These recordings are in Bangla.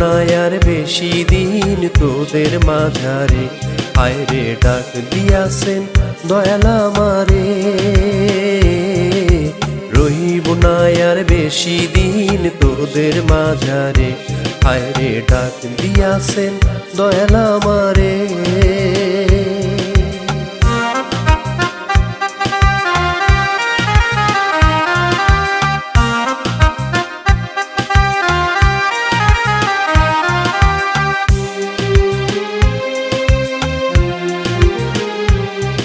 না আর বেশি দিন তোদের মাঝারে, আয়রে ডাক দিয়াছেন দয়াল আমারে। রহিব না আর বেশি দিন তোদের মাঝারে, আয়রে ডাক দিয়াছেন দয়াল আমারে।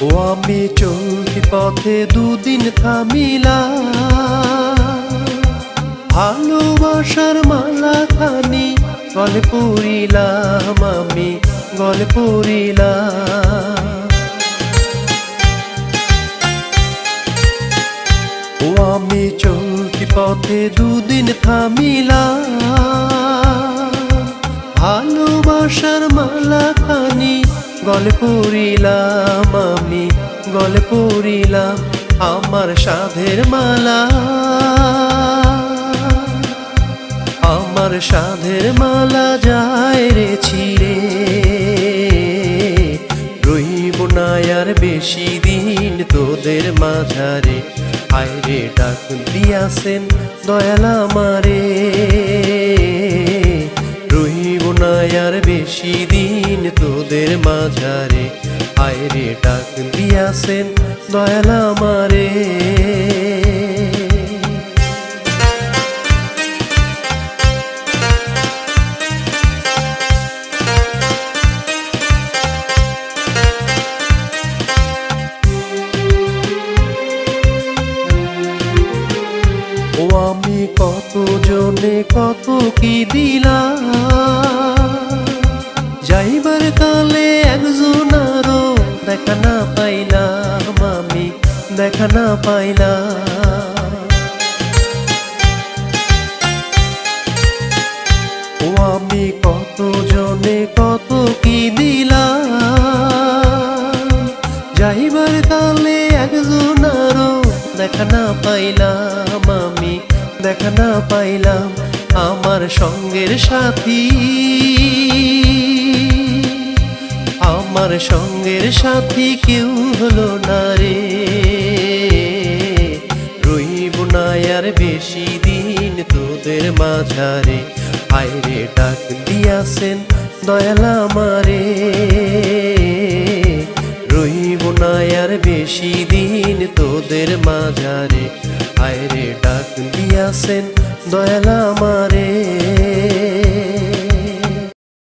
ও আমি চলতি পথে দুদিন থামিলাম, ভালোবাসার মালা খানি গলে পড়িলাম, আমি গলে পড়িলাম। ও আমি চলতি পথে দুদিন থামিলাম, ভালোবাসার মালা খানি গলে পড়িলাম, আমি গলে পড়িলাম। আমার সাধের মালা, আমার সাধের মালা যায় রে ছিঁড়ে। রহিব না আর বেশি দিন তোদের মাঝারে, আয়রে ডাক দিয়াছেন দয়াল আমারে। রহিব না আর বেশি দিন তোদের মাঝারে, আয়রে ডাক দিয়াছেন দয়াল আমারে। ও আমি কত জনে কত কি দিলাম, যাইবার কালে একজন আরো দেখা না পাইলাম, আমি দেখা না পাইলাম। ও আমি কত জনে কত কি দিলাম, যাইবার কালে একজন আরো দেখা না পাইলাম, আমি দেখা না পাইলাম। আমার সঙ্গের সাথী, আমার সঙ্গের সাথী কেউ হলো না রে। রহিব না আর বেশি দিন তোদের মাঝারে, আয়রে ডাক দিয়াছেন দয়াল আমারে। রহিব না আর বেশি দিন তোদের মাঝারে, আয়রে ডাক দিয়াছেন দয়াল আমারে।